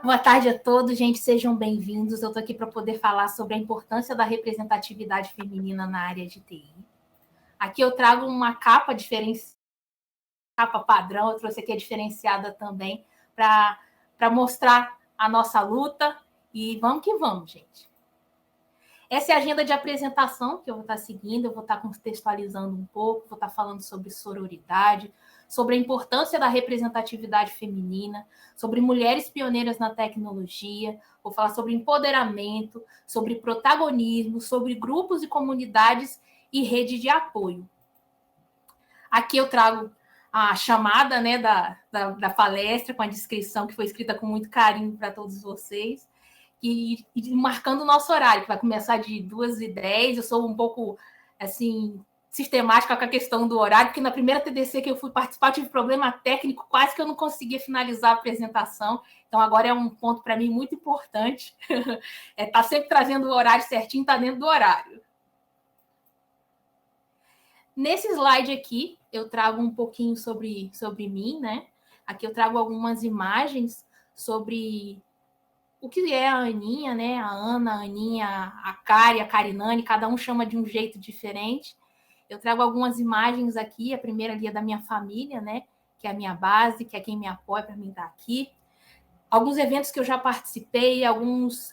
Boa tarde a todos, gente, sejam bem-vindos. Eu estou aqui para poder falar sobre a importância da representatividade feminina na área de TI. Aqui eu trago uma capa diferenciada, capa padrão, eu trouxe aqui a diferenciada também para mostrar a nossa luta e vamos que vamos, gente. Essa é a agenda de apresentação que eu vou estar seguindo, eu vou estar contextualizando um pouco, vou estar falando sobre sororidade, sobre a importância da representatividade feminina, sobre mulheres pioneiras na tecnologia, vou falar sobre empoderamento, sobre protagonismo, sobre grupos e comunidades e rede de apoio. Aqui eu trago a chamada, né, da palestra, com a descrição que foi escrita com muito carinho para todos vocês, e marcando o nosso horário, que vai começar de 2h10. Eu sou um pouco, assim, sistemática com a questão do horário, porque na primeira TDC que eu fui participar, eu tive problema técnico, quase que eu não conseguia finalizar a apresentação. Então, agora é um ponto para mim muito importante. Tá sempre trazendo o horário certinho, tá dentro do horário. Nesse slide aqui, eu trago um pouquinho sobre mim, né? Aqui eu trago algumas imagens sobre o que é a Aninha, né? A Ana, a Aninha, a Kari, a Karinane, cada um chama de um jeito diferente. Eu trago algumas imagens aqui, a primeira ali é da minha família, né? Que é a minha base, que é quem me apoia para mim estar aqui. Alguns eventos que eu já participei, algumas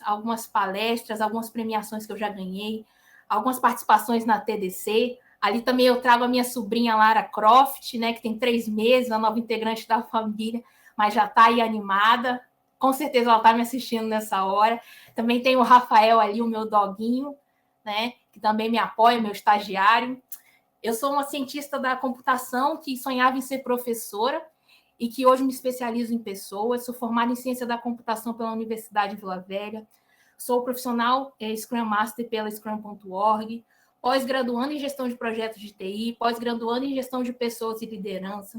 palestras, algumas premiações que eu já ganhei, algumas participações na TDC. Ali também eu trago a minha sobrinha Lara Croft, né? Que tem 3 meses, a nova integrante da família, mas já está aí animada. Com certeza ela está me assistindo nessa hora. Também tem o Rafael ali, o meu doguinho, né? Que também me apoia, meu estagiário. Eu sou uma cientista da computação que sonhava em ser professora e que hoje me especializo em pessoas. Sou formada em ciência da computação pela Universidade de Vila Velha. Sou profissional Scrum Master pela Scrum.org. Pós-graduando em gestão de projetos de TI, pós-graduando em gestão de pessoas e liderança.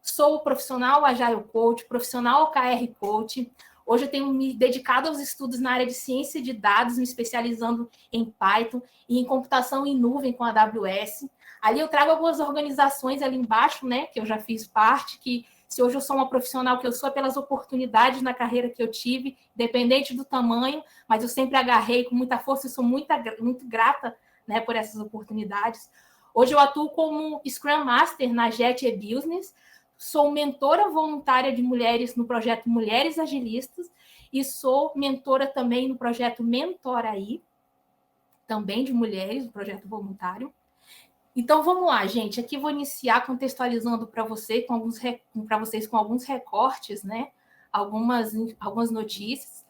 Sou profissional Agile Coach, profissional OKR Coach. Hoje eu tenho me dedicado aos estudos na área de ciência de dados, me especializando em Python e em computação em nuvem com a AWS. Ali eu trago algumas organizações ali embaixo, né, que eu já fiz parte, que se hoje eu sou uma profissional que eu sou, é pelas oportunidades na carreira que eu tive, independente do tamanho, mas eu sempre agarrei com muita força e sou muito grata, né, por essas oportunidades. Hoje eu atuo como Scrum Master na Jet e-Business, sou mentora voluntária de mulheres no projeto Mulheres Agilistas e sou mentora também no projeto Mentoraí, também de mulheres, um projeto voluntário. Então, vamos lá, gente. Aqui vou iniciar contextualizando para vocês com alguns recortes, né? Algumas notícias.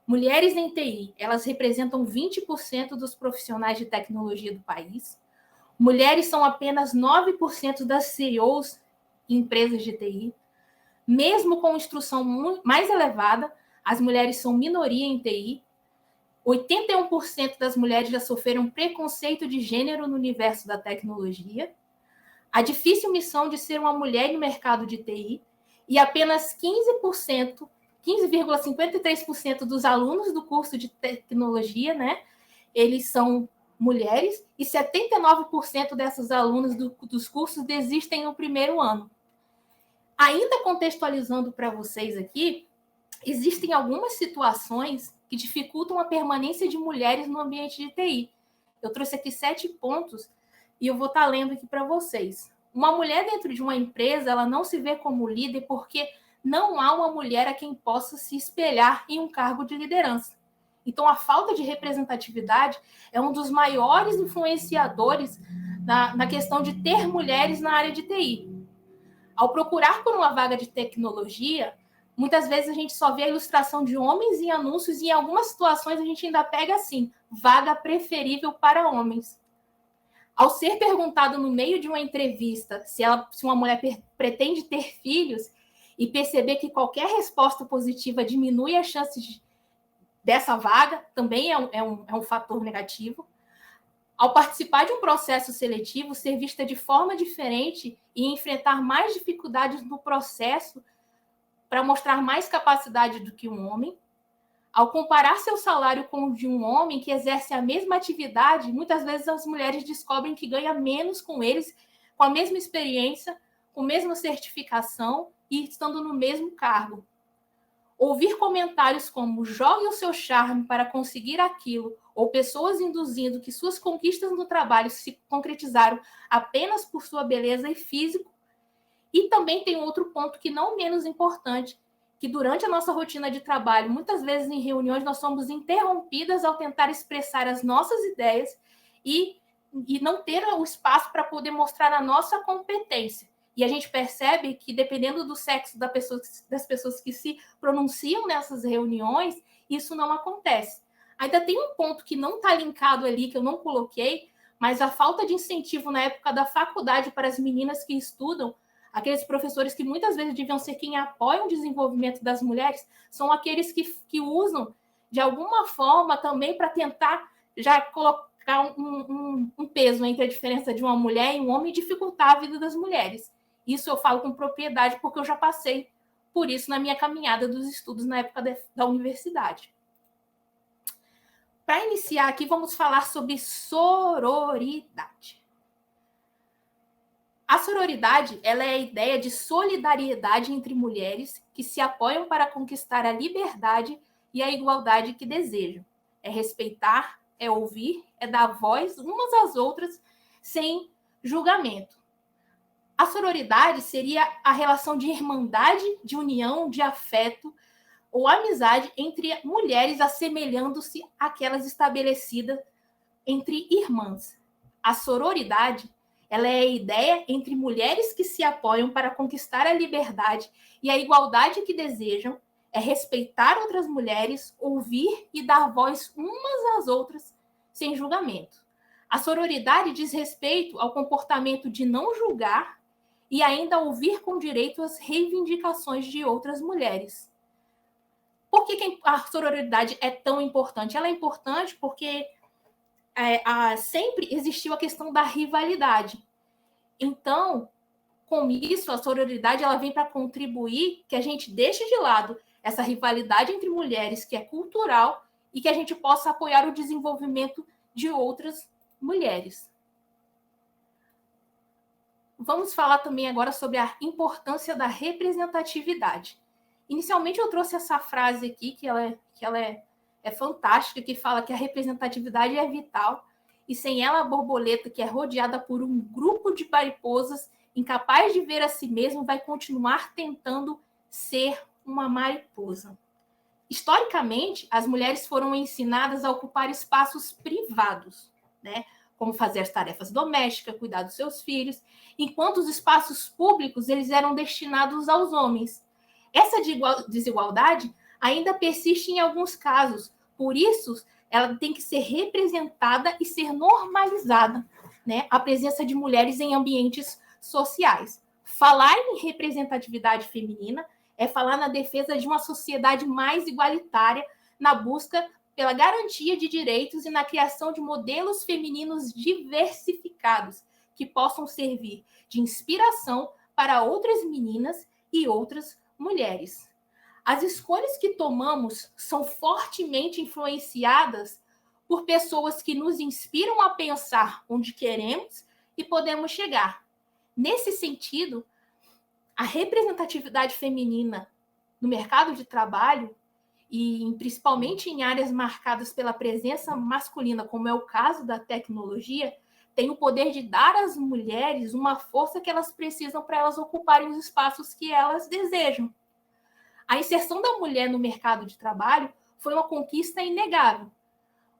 Mulheres em TI, elas representam 20% dos profissionais de tecnologia do país. Mulheres são apenas 9% das CEOs em empresas de TI. Mesmo com instrução mais elevada, as mulheres são minoria em TI. 81% das mulheres já sofreram preconceito de gênero no universo da tecnologia. A difícil missão de ser uma mulher no mercado de TI e apenas 15,53% dos alunos do curso de tecnologia, né, eles são mulheres e 79% dessas alunas dos cursos desistem no primeiro ano. Ainda contextualizando para vocês aqui, existem algumas situações que dificultam a permanência de mulheres no ambiente de TI. Eu trouxe aqui 7 pontos e eu vou estar lendo aqui para vocês. Uma mulher dentro de uma empresa, ela não se vê como líder porque não há uma mulher a quem possa se espelhar em um cargo de liderança. Então, a falta de representatividade é um dos maiores influenciadores na questão de ter mulheres na área de TI. Ao procurar por uma vaga de tecnologia, muitas vezes a gente só vê a ilustração de homens em anúncios e em algumas situações a gente ainda pega assim, vaga preferível para homens. Ao ser perguntado no meio de uma entrevista se uma mulher pretende ter filhos e perceber que qualquer resposta positiva diminui as chances dessa vaga, também é um fator negativo. Ao participar de um processo seletivo, ser vista de forma diferente e enfrentar mais dificuldades no processo para mostrar mais capacidade do que um homem. Ao comparar seu salário com o de um homem que exerce a mesma atividade, muitas vezes as mulheres descobrem que ganha menos com eles, com a mesma experiência, com a mesma certificação e estando no mesmo cargo. Ouvir comentários como jogue o seu charme para conseguir aquilo, ou pessoas induzindo que suas conquistas no trabalho se concretizaram apenas por sua beleza e físico. E também tem outro ponto que não menos importante, que durante a nossa rotina de trabalho, muitas vezes em reuniões, nós somos interrompidas ao tentar expressar as nossas ideias e não ter o espaço para poder mostrar a nossa competência. E a gente percebe que, dependendo do sexo das pessoas que se pronunciam nessas reuniões, isso não acontece. Ainda tem um ponto que não está linkado ali, que eu não coloquei, mas a falta de incentivo na época da faculdade para as meninas que estudam, aqueles professores que muitas vezes deviam ser quem apoiam o desenvolvimento das mulheres, são aqueles que usam, de alguma forma, também para tentar já colocar um peso entre a diferença de uma mulher e um homem e dificultar a vida das mulheres. Isso eu falo com propriedade, porque eu já passei por isso na minha caminhada dos estudos na época da universidade. Para iniciar aqui, vamos falar sobre sororidade. A sororidade, ela é a ideia de solidariedade entre mulheres que se apoiam para conquistar a liberdade e a igualdade que desejam. É respeitar, é ouvir, é dar voz umas às outras sem julgamento. A sororidade seria a relação de irmandade, de união, de afeto ou amizade entre mulheres, assemelhando-se àquelas estabelecidas entre irmãs. A sororidade, ela é a ideia entre mulheres que se apoiam para conquistar a liberdade e a igualdade que desejam, é respeitar outras mulheres, ouvir e dar voz umas às outras sem julgamento. A sororidade diz respeito ao comportamento de não julgar e ainda ouvir com direito às reivindicações de outras mulheres. Por que a sororidade é tão importante? Ela é importante porque sempre existiu a questão da rivalidade. Então, com isso, a sororidade ela vem para contribuir que a gente deixe de lado essa rivalidade entre mulheres, que é cultural, e que a gente possa apoiar o desenvolvimento de outras mulheres. Vamos falar também agora sobre a importância da representatividade. Inicialmente eu trouxe essa frase aqui, que ela é fantástica, que fala que a representatividade é vital, e sem ela a borboleta, que é rodeada por um grupo de mariposas, incapaz de ver a si mesmo, vai continuar tentando ser uma mariposa. Historicamente, as mulheres foram ensinadas a ocupar espaços privados, né? Como fazer as tarefas domésticas, cuidar dos seus filhos, enquanto os espaços públicos eles eram destinados aos homens. Essa desigualdade ainda persiste em alguns casos, por isso ela tem que ser representada e ser normalizada, né? A presença de mulheres em ambientes sociais. Falar em representatividade feminina é falar na defesa de uma sociedade mais igualitária, na busca pela garantia de direitos e na criação de modelos femininos diversificados que possam servir de inspiração para outras meninas e outras mulheres. As escolhas que tomamos são fortemente influenciadas por pessoas que nos inspiram a pensar onde queremos e podemos chegar. Nesse sentido, a representatividade feminina no mercado de trabalho e principalmente em áreas marcadas pela presença masculina, como é o caso da tecnologia, tem o poder de dar às mulheres uma força que elas precisam para elas ocuparem os espaços que elas desejam. A inserção da mulher no mercado de trabalho foi uma conquista inegável,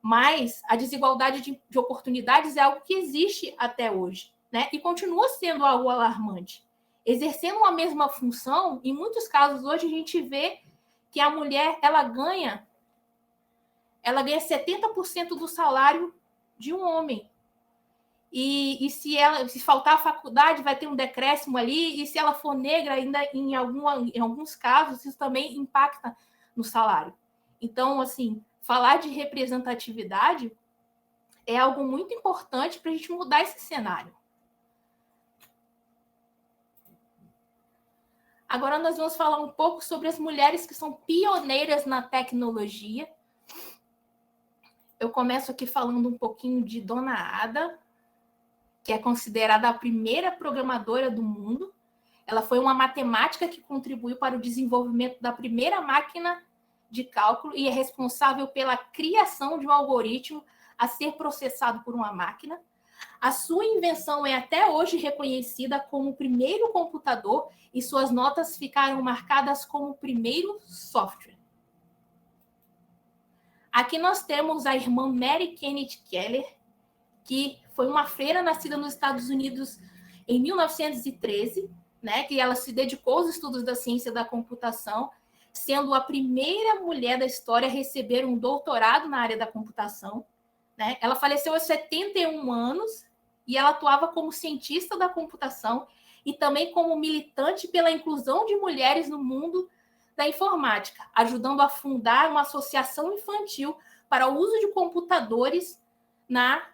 mas a desigualdade de oportunidades é algo que existe até hoje, né? E continua sendo algo alarmante. Exercendo a mesma função, em muitos casos hoje a gente vê que a mulher ela ganha 70% do salário de um homem. E se faltar a faculdade, vai ter um decréscimo ali, e se ela for negra, ainda em alguns casos, isso também impacta no salário. Então, assim, falar de representatividade é algo muito importante para a gente mudar esse cenário. Agora nós vamos falar um pouco sobre as mulheres que são pioneiras na tecnologia. Eu começo aqui falando um pouquinho de Dona Ada, que é considerada a primeira programadora do mundo. Ela foi uma matemática que contribuiu para o desenvolvimento da primeira máquina de cálculo e é responsável pela criação de um algoritmo a ser processado por uma máquina. A sua invenção é até hoje reconhecida como o primeiro computador e suas notas ficaram marcadas como o primeiro software. Aqui nós temos a irmã Mary Kenneth Keller, que foi uma freira nascida nos Estados Unidos em 1913, né, que ela se dedicou aos estudos da ciência da computação, sendo a primeira mulher da história a receber um doutorado na área da computação. Né? Ela faleceu aos 71 anos e ela atuava como cientista da computação e também como militante pela inclusão de mulheres no mundo da informática, ajudando a fundar uma associação infantil para o uso de computadores na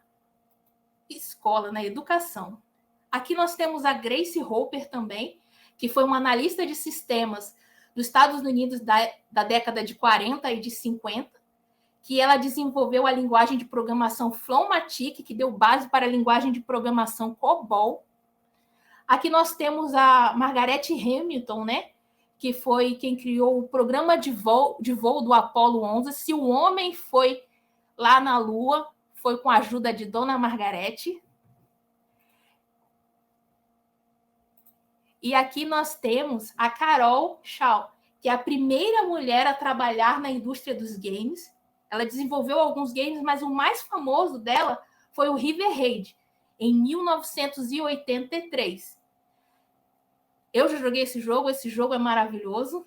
escola, na educação. Aqui nós temos a Grace Hopper também, que foi uma analista de sistemas dos Estados Unidos da década de 40 e de 50, que ela desenvolveu a linguagem de programação Phlomatic, que deu base para a linguagem de programação COBOL. Aqui nós temos a Margaret Hamilton, né, que foi quem criou o programa de voo do Apollo 11. Se o homem foi lá na Lua, foi com a ajuda de Dona Margaret. E aqui nós temos a Carol Shaw, que é a primeira mulher a trabalhar na indústria dos games. Ela desenvolveu alguns games, mas o mais famoso dela foi o River Raid, em 1983. Eu já joguei esse jogo é maravilhoso.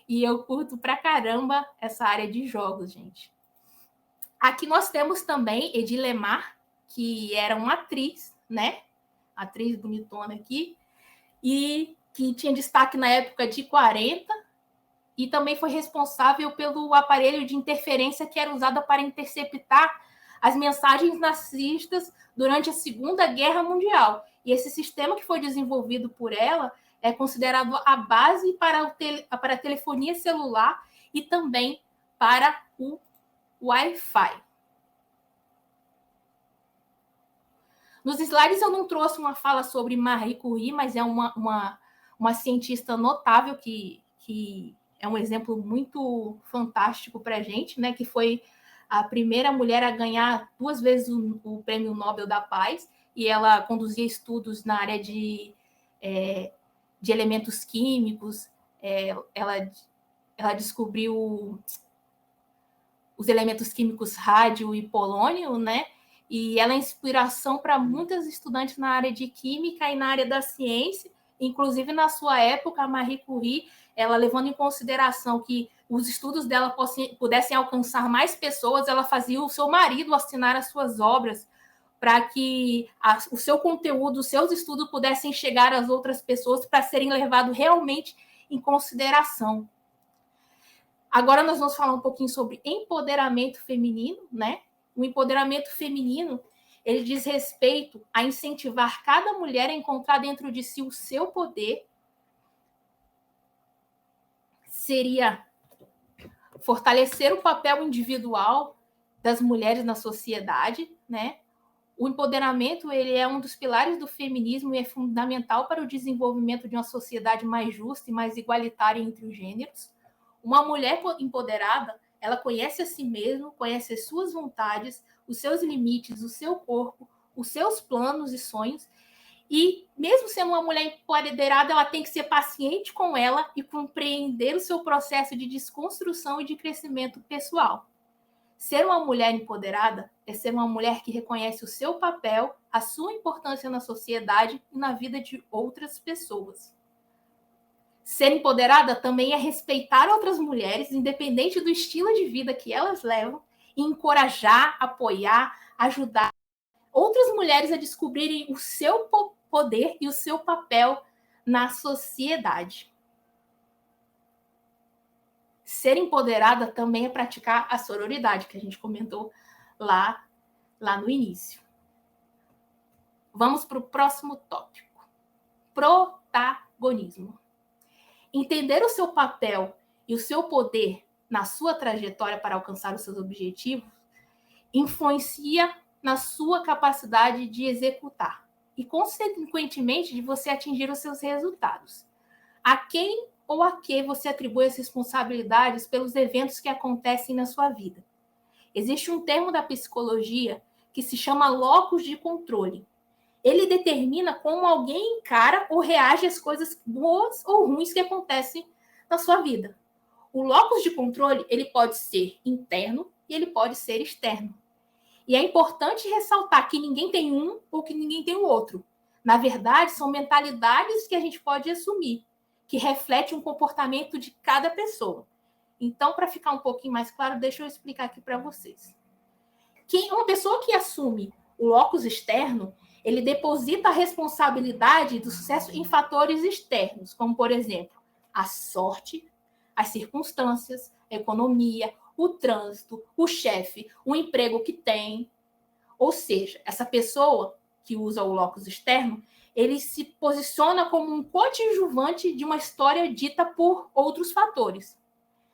E eu curto pra caramba essa área de jogos, gente. Aqui nós temos também Edyl Lemar, que era uma atriz, né? Atriz bonitona aqui, e que tinha destaque na época de 40, e também foi responsável pelo aparelho de interferência que era usado para interceptar as mensagens nazistas durante a Segunda Guerra Mundial. E esse sistema que foi desenvolvido por ela é considerado a base para a telefonia celular e também para o Wi-Fi. Nos slides eu não trouxe uma fala sobre Marie Curie, mas é uma cientista notável que é um exemplo muito fantástico para a gente, né? Que foi a primeira mulher a ganhar 2 vezes o Prêmio Nobel da Paz, e ela conduzia estudos na área de elementos químicos. Ela descobriu os elementos químicos rádio e polônio, né? E ela é inspiração para muitas estudantes na área de química e na área da ciência. Inclusive, na sua época, a Marie Curie, ela levando em consideração que os estudos dela pudessem alcançar mais pessoas, ela fazia o seu marido assinar as suas obras para que o seu conteúdo, os seus estudos pudessem chegar às outras pessoas para serem levados realmente em consideração. Agora nós vamos falar um pouquinho sobre empoderamento feminino, né? O empoderamento feminino, ele diz respeito a incentivar cada mulher a encontrar dentro de si o seu poder. Seria fortalecer o papel individual das mulheres na sociedade, né? O empoderamento, ele é um dos pilares do feminismo e é fundamental para o desenvolvimento de uma sociedade mais justa e mais igualitária entre os gêneros. Uma mulher empoderada, ela conhece a si mesma, conhece as suas vontades, os seus limites, o seu corpo, os seus planos e sonhos. E mesmo sendo uma mulher empoderada, ela tem que ser paciente com ela e compreender o seu processo de desconstrução e de crescimento pessoal. Ser uma mulher empoderada é ser uma mulher que reconhece o seu papel, a sua importância na sociedade e na vida de outras pessoas. Ser empoderada também é respeitar outras mulheres, independente do estilo de vida que elas levam, e encorajar, apoiar, ajudar outras mulheres a descobrirem o seu poder e o seu papel na sociedade. Ser empoderada também é praticar a sororidade, que a gente comentou lá no início. Vamos para o próximo tópico. Protagonismo. Entender o seu papel e o seu poder na sua trajetória para alcançar os seus objetivos influencia na sua capacidade de executar. e, consequentemente, de você atingir os seus resultados. A quem ou a que você atribui as responsabilidades pelos eventos que acontecem na sua vida? Existe um termo da psicologia que se chama locus de controle. Ele determina como alguém encara ou reage às coisas boas ou ruins que acontecem na sua vida. O locus de controle, ele pode ser interno e ele pode ser externo. E é importante ressaltar que ninguém tem um ou que ninguém tem o outro. Na verdade, são mentalidades que a gente pode assumir, que refletem um comportamento de cada pessoa. Então, para ficar um pouquinho mais claro, deixa eu explicar aqui para vocês. Uma pessoa que assume o locus externo, ele deposita a responsabilidade do sucesso em fatores externos, como, por exemplo, a sorte, as circunstâncias, a economia, o trânsito, o chefe, o emprego que tem. Ou seja, essa pessoa que usa o locus externo, ele se posiciona como um coadjuvante de uma história dita por outros fatores.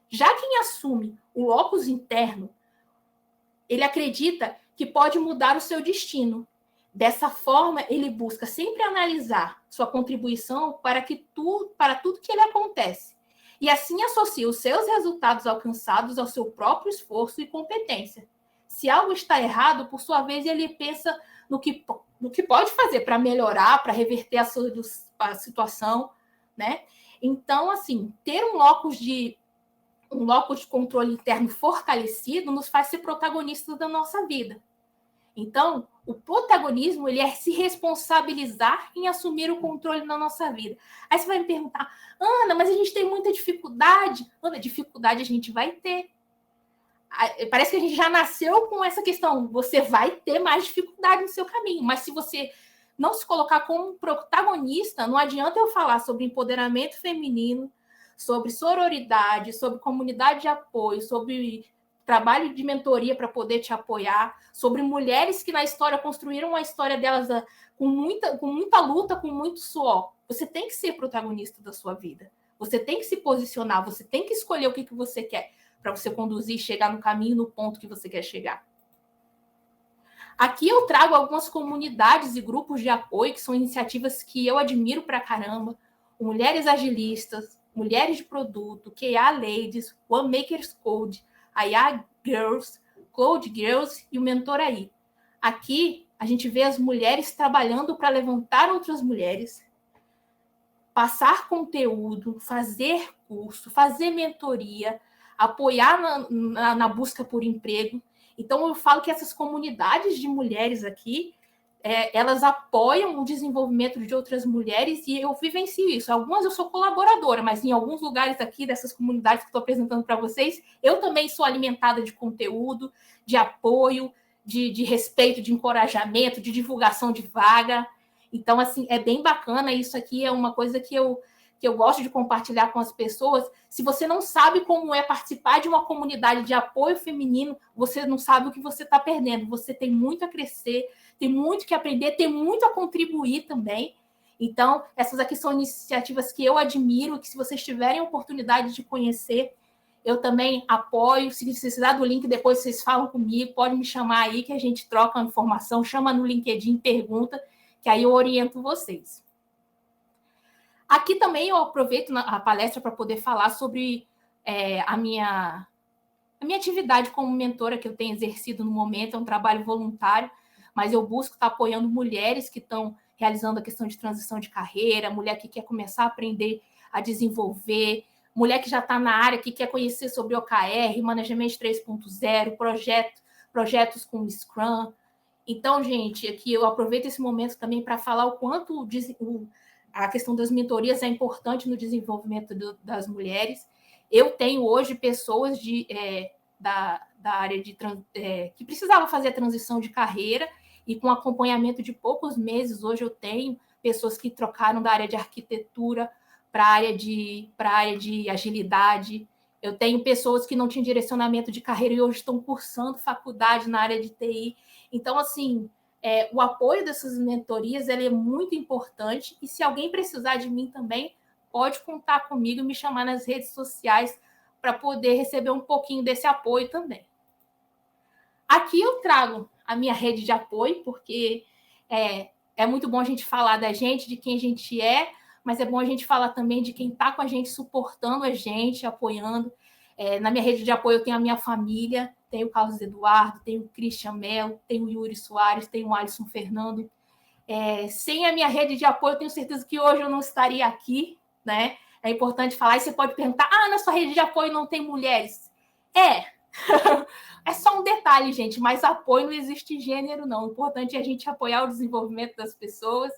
Já quem assume o locus interno, ele acredita que pode mudar o seu destino. Dessa forma, ele busca sempre analisar sua contribuição para tudo que ele acontece. E assim associa os seus resultados alcançados ao seu próprio esforço e competência. Se algo está errado, por sua vez, ele pensa no que pode fazer para melhorar, para reverter a situação, né? Então, assim, ter um locus de controle interno fortalecido nos faz ser protagonistas da nossa vida. Então, o protagonismo, ele é se responsabilizar em assumir o controle na nossa vida. Aí você vai me perguntar, Ana, mas a gente tem muita dificuldade. Ana, dificuldade a gente vai ter. Parece que a gente já nasceu com essa questão. Você vai ter mais dificuldade no seu caminho, mas se você não se colocar como protagonista, não adianta eu falar sobre empoderamento feminino, sobre sororidade, sobre comunidade de apoio, sobre trabalho de mentoria para poder te apoiar, sobre mulheres que na história construíram a história delas com muita luta, com muito suor. Você tem que ser protagonista da sua vida. Você tem que se posicionar, você tem que escolher o que você quer para você conduzir e chegar no caminho, no ponto que você quer chegar. Aqui eu trago algumas comunidades e grupos de apoio, que são iniciativas que eu admiro pra caramba. Mulheres Agilistas, Mulheres de Produto, QA Ladies, One Makers Code, a IA Girls, Code Girls e o Mentoraí. Aqui a gente vê as mulheres trabalhando para levantar outras mulheres, passar conteúdo, fazer curso, fazer mentoria, apoiar na busca por emprego. Então, eu falo que essas comunidades de mulheres aqui, elas apoiam o desenvolvimento de outras mulheres e eu vivencio isso. Algumas eu sou colaboradora, mas em alguns lugares aqui dessas comunidades que estou apresentando para vocês, eu também sou alimentada de conteúdo, de apoio, de respeito, de encorajamento, de divulgação de vaga. Então, assim, é bem bacana. Isso aqui é uma coisa que eu gosto de compartilhar com as pessoas. Se você não sabe como é participar de uma comunidade de apoio feminino, você não sabe o que você está perdendo. Você tem muito a crescer, tem muito que aprender, tem muito a contribuir também. Então, essas aqui são iniciativas que eu admiro, que se vocês tiverem oportunidade de conhecer, eu também apoio. Se precisar do link, depois vocês falam comigo, pode me chamar aí que a gente troca a informação, chama no LinkedIn, pergunta, que aí eu oriento vocês. Aqui também eu aproveito a palestra para poder falar sobre a minha atividade como mentora que eu tenho exercido no momento. É um trabalho voluntário, mas eu busco estar apoiando mulheres que estão realizando a questão de transição de carreira, mulher que quer começar a aprender a desenvolver, mulher que já está na área, que quer conhecer sobre OKR, Management 3.0, projetos com Scrum. Então, gente, aqui eu aproveito esse momento também para falar o quanto a questão das mentorias é importante no desenvolvimento das mulheres. Eu tenho hoje pessoas da área que precisavam fazer a transição de carreira e com acompanhamento de poucos meses, hoje eu tenho pessoas que trocaram da área de arquitetura para a área de agilidade. Eu tenho pessoas que não tinham direcionamento de carreira e hoje estão cursando faculdade na área de TI. Então, assim, o apoio dessas mentorias é muito importante e se alguém precisar de mim também, pode contar comigo e me chamar nas redes sociais para poder receber um pouquinho desse apoio também. Aqui eu trago a minha rede de apoio, porque É muito bom a gente falar da gente, de quem a gente é, mas é bom a gente falar também de quem está com a gente, suportando a gente, apoiando. Na minha rede de apoio eu tenho a minha família, tenho o Carlos Eduardo, tenho o Christian Melo, tenho o Yuri Soares, tenho o Alisson Fernando. Sem a minha rede de apoio, eu tenho certeza que hoje eu não estaria aqui, né? É importante falar, e você pode perguntar, na sua rede de apoio não tem mulheres? É só um detalhe, gente, mas apoio não existe gênero, não. O importante é a gente apoiar o desenvolvimento das pessoas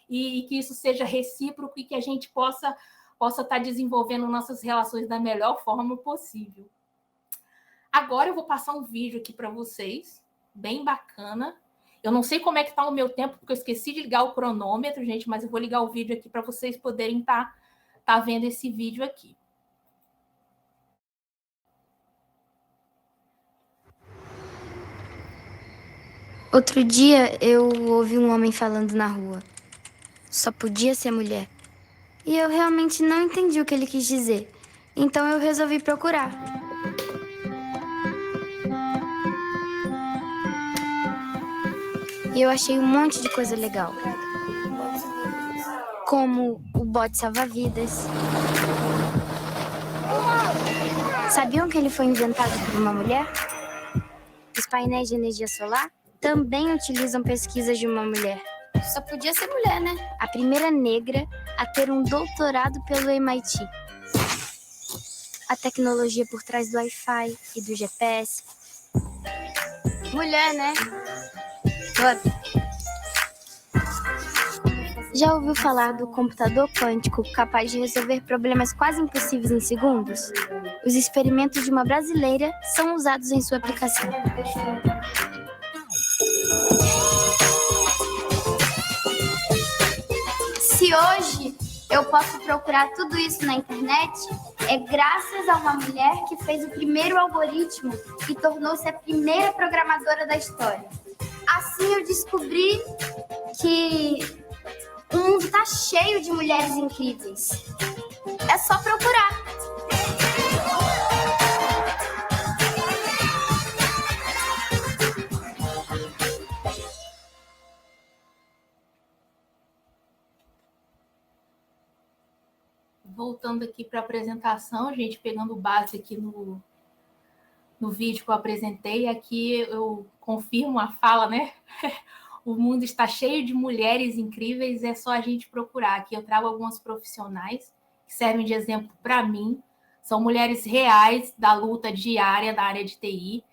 e que isso seja recíproco e que a gente possa estar desenvolvendo nossas relações da melhor forma possível. Agora eu vou passar um vídeo aqui para vocês, bem bacana. Eu não sei como é que está o meu tempo, porque eu esqueci de ligar o cronômetro, gente, mas eu vou ligar o vídeo aqui para vocês poderem estar vendo esse vídeo aqui. Outro dia eu ouvi um homem falando na rua. Só podia ser mulher. E eu realmente não entendi o que ele quis dizer. Então eu resolvi procurar. E eu achei um monte de coisa legal. Como o bote salva-vidas. Sabiam que ele foi inventado por uma mulher? Os painéis de energia solar também utilizam pesquisas de uma mulher. Só podia ser mulher, né? A primeira negra a ter um doutorado pelo MIT. A tecnologia por trás do Wi-Fi e do GPS. Mulher, né? Já ouviu falar do computador quântico capaz de resolver problemas quase impossíveis em segundos? Os experimentos de uma brasileira são usados em sua aplicação. Se hoje eu posso procurar tudo isso na internet, é graças a uma mulher que fez o primeiro algoritmo e tornou-se a primeira programadora da história. Assim eu descobri que o mundo tá cheio de mulheres incríveis. É só procurar. Voltando aqui para a apresentação, gente, pegando base aqui no vídeo que eu apresentei, aqui eu confirmo a fala, né? O mundo está cheio de mulheres incríveis, é só a gente procurar. Aqui eu trago algumas profissionais que servem de exemplo para mim. São mulheres reais da luta diária da área de TI.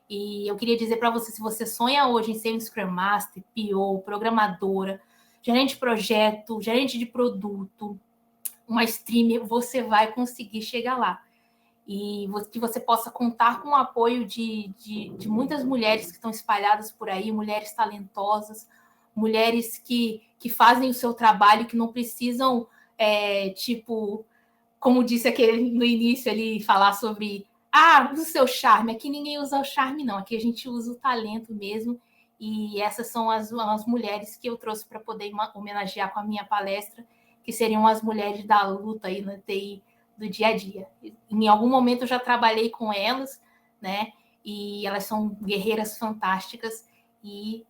E eu queria dizer para você, se você sonha hoje em ser um Scrum Master, PO, programadora, gerente de projeto, gerente de produto, uma streamer, você vai conseguir chegar lá. E que você possa contar com o apoio de muitas mulheres que estão espalhadas por aí, mulheres talentosas, mulheres que fazem o seu trabalho, que não precisam, como disse aquele no início ali, falar sobre o seu charme. Aqui ninguém usa o charme, não. Aqui a gente usa o talento mesmo. E essas são as mulheres que eu trouxe para poder homenagear com a minha palestra, que seriam as mulheres da luta aí na TI do dia a dia. Em algum momento eu já trabalhei com elas, né? E elas são guerreiras fantásticas. E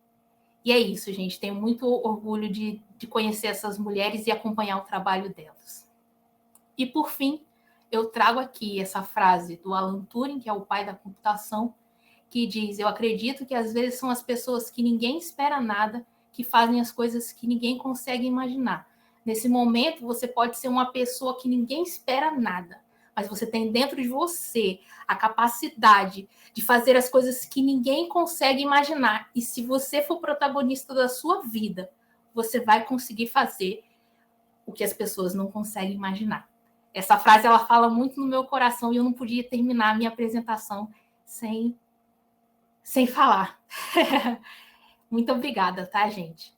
é isso, gente. Tenho muito orgulho de conhecer essas mulheres e acompanhar o trabalho delas. E, por fim, eu trago aqui essa frase do Alan Turing, que é o pai da computação, que diz: eu acredito que às vezes são as pessoas que ninguém espera nada que fazem as coisas que ninguém consegue imaginar. Nesse momento, você pode ser uma pessoa que ninguém espera nada, mas você tem dentro de você a capacidade de fazer as coisas que ninguém consegue imaginar. E se você for protagonista da sua vida, você vai conseguir fazer o que as pessoas não conseguem imaginar. Essa frase, ela fala muito no meu coração e eu não podia terminar a minha apresentação sem falar. Muito obrigada, tá, gente?